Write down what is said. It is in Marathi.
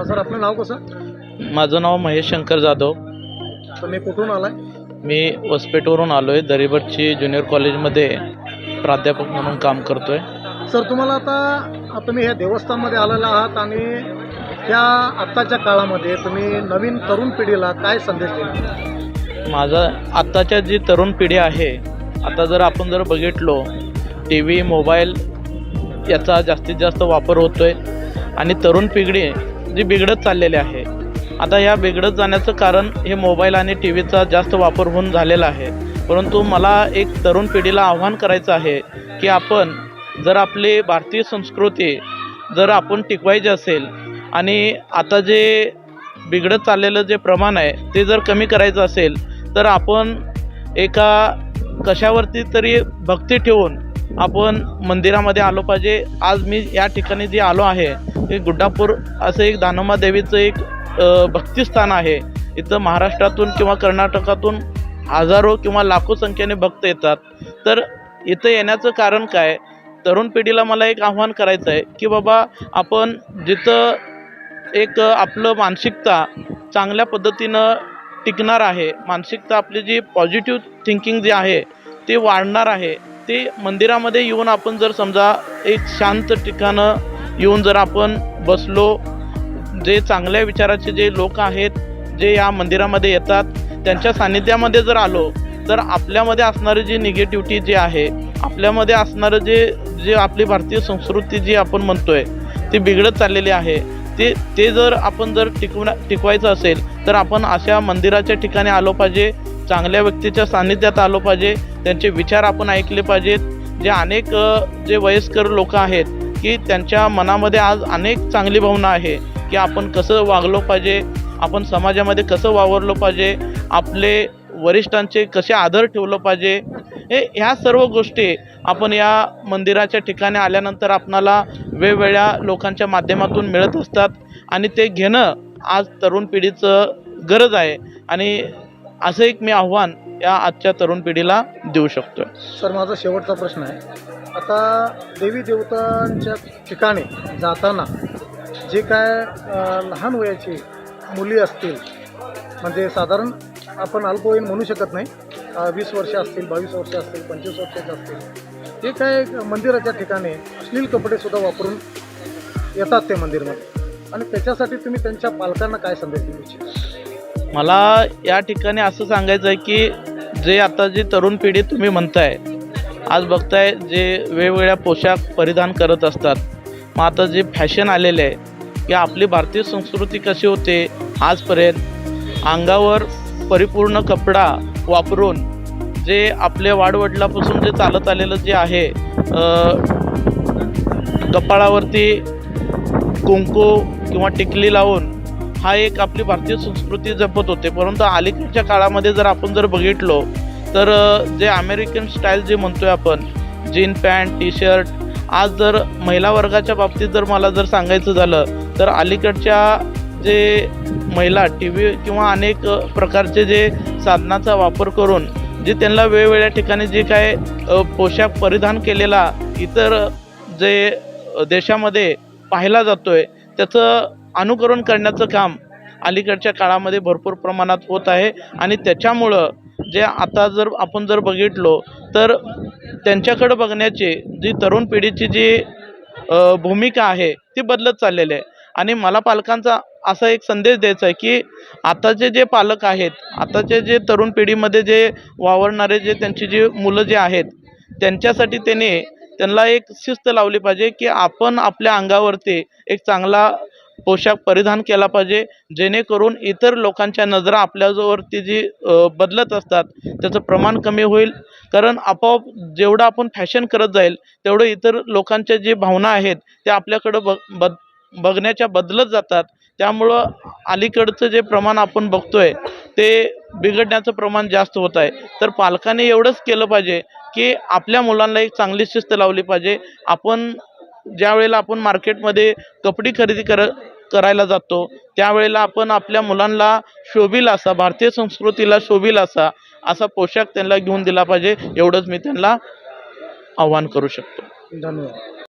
सर आपलं नाव कसं? माझं नाव महेश शंकर जाधव. तुम्ही कुठून आलाय? मी वसपेटवरून आलो आहे. दरिबरची ज्युनियर कॉलेजमध्ये प्राध्यापक म्हणून काम करतो आहे. सर तुम्हाला आता तुम्ही ह्या देवस्थानमध्ये आलेला आहात आणि त्या आत्ताच्या काळामध्ये तुम्ही नवीन तरुण पिढीला काय संदेश देणार? माझा आत्ताच्या जी तरुण पिढी आहे, आता जर आपण जर बघितलो टी व्ही मोबाईल याचा जास्तीत जास्त वापर होतो आहे आणि तरुण पिढी जी बिघडत चाललेली आहे. आता या बिघडत जाण्याचं कारण हे मोबाईल आणि टी व्हीचा जास्त वापर होऊन झालेला आहे. परंतु मला एक तरुण पिढीला आव्हान करायचं आहे की आपण जर आपली भारतीय संस्कृती जर आपण टिकवायची असेल आणि आता जे बिघडत चाललेलं जे प्रमाण आहे ते जर कमी करायचं असेल तर आपण एका कशावरती तरी भक्ती ठेवून आपण मंदिरामध्ये आलो पाहिजे. आज मी या ठिकाणी जे आलो आहे हे गुड्डापूर असं एक दानोमा देवीचं एक भक्तिस्थान आहे. इथं महाराष्ट्रातून किंवा कर्नाटकातून हजारो किंवा लाखो संख्येने भक्त येतात. तर इथं येण्याचं कारण काय? तरुण पिढीला मला एक आव्हान करायचं आहे की बाबा आपण जिथं एक आपलं मानसिकता चांगल्या पद्धतीनं टिकणार आहे, मानसिकता आपली जी पॉझिटिव्ह थिंकिंग जी आहे ते वाढणार आहे, ते मंदिरामध्ये येऊन आपण जर समजा एक शांत ठिकाणं येऊन जर आपण बसलो, जे चांगल्या विचाराचे जे लोक आहेत जे या मंदिरामध्ये येतात त्यांच्या सान्निध्यामध्ये जर आलो तर आपल्यामध्ये असणारी जी निगेटिव्हिटी जी आहे, आपल्यामध्ये असणारं जे आपली भारतीय संस्कृती जी आपण म्हणतोय ती बिघडत चाललेली आहे, ते जर आपण जर टिकवायचं असेल तर आपण अशा मंदिराच्या ठिकाणी आलो पाहिजे, चांगल्या व्यक्तीच्या सान्निध्यात आलो पाहिजे, त्यांचे विचार आपण ऐकले पाहिजेत. जे अनेक जे वयस्कर लोक आहेत की त्यांच्या मनामध्ये आज अनेक चांगली भावना आहे की आपण कसं वागलो पाहिजे, आपण समाजामध्ये कसं वावरलो पाहिजे, आपले वरिष्ठांचे कसे आदर ठेवलं पाहिजे, ह्या सर्व गोष्टी आपण या मंदिराच्या ठिकाणी आल्यानंतर आपणाला वेगवेगळ्या लोकांच्या माध्यमातून मिळत असतात आणि ते घेणं आज तरुण पिढीचं गरज आहे. आणि असं एक मी आव्हान या आजच्या तरुण पिढीला देऊ शकतो. सर माझा शेवटचा प्रश्न आहे, आता देवी देवतांच्या ठिकाणी जाताना जे काय लहान वयाची मुली असतील, म्हणजे साधारण आपण अल्पवयीन म्हणू शकत नाही, 20 वर्ष असतील, 22 वर्ष असतील, 25 वर्षाचे असतील, ते काय मंदिराच्या ठिकाणी अश्लील कपडेसुद्धा वापरून येतात ते मंदिरमध्ये, आणि त्याच्यासाठी तुम्ही त्यांच्या पालकांना काय संदेश देऊ इच्छिता? मला या ठिकाणी असं सांगायचं आहे की जे आता जी तरुण पिढी तुम्ही म्हणताय, आज बघताय जे वेगवेगळ्या पोशाख परिधान करत असतात. मग आता जे फॅशन आलेले आहे की आपली भारतीय संस्कृती कशी होते आजपर्यंत अंगावर परिपूर्ण कपडा वापरून जे आपल्या वाडवडिलापासून जे चालत आलेलं जे आहे, कपाळावरती कुंकू किंवा टिकली लावून हा एक आपली भारतीय संस्कृती जपत होते. परंतु अलीकडच्या काळामध्ये जर आपण जर बघितलो तर जे अमेरिकन स्टाईल जे म्हणतोय आपण, जीन पॅन्ट टी शर्ट, आज जर महिला वर्गाच्या बाबतीत जर मला जर सांगायचं झालं तर अलीकडच्या जे महिला टी व्ही किंवा अनेक प्रकारचे जे साधनाचा वापर करून जे त्यांना वेगवेगळ्या ठिकाणी जे काय पोशाख परिधान केलेला इतर जे देशामध्ये पाहिला जातोय त्याचं अनुकरण करण्याचं काम अलीकडच्या काळामध्ये भरपूर प्रमाणात होत आहे. आणि त्याच्यामुळं जे आता जर आपण जर बघितलो तर त्यांच्याकडे बघण्याची जी तरुण पिढीची जी भूमिका आहे ती बदलत चाललेली आहे. आणि मला पालकांचा असा एक संदेश द्यायचा आहे की आताचे जे पालक आहेत, आताचे जे तरुण पिढीमध्ये जे वावरणारे जे त्यांची जी मुलं जे आहेत त्यांच्यासाठी त्यांना एक शिस्त लावली पाहिजे की आपण आपल्या अंगावरती एक चांगला पोशाख परिधान केला पाहिजे, जेणेकरून इतर लोकांच्या नजरा आपल्यावरती जी बदलत असतात त्याचं प्रमाण कमी होईल. कारण आपोआप जेवढं आपण फॅशन करत जाईल तेवढं इतर लोकांच्या जी भावना आहेत त्या आपल्याकडं बघण्याच्या बदलत जातात. त्यामुळं अलीकडचं जे प्रमाण आपण बघतोय ते बिघडण्याचं प्रमाण जास्त होत आहे. तर पालकांनी एवढंच केलं पाहिजे की आपल्या मुलांना एक चांगली शिस्त लावली पाहिजे. आपण ज्या वेळेला आपण मार्केटमध्ये कपडे खरेदी करायला जातो त्यावेळेला आपण आपल्या मुलांना शोभील असा, भारतीय संस्कृतीला शोभील असा पोशाख त्यांना घेऊन दिला पाहिजे. एवढंच मी त्यांना आव्हान करू शकतो. धन्यवाद.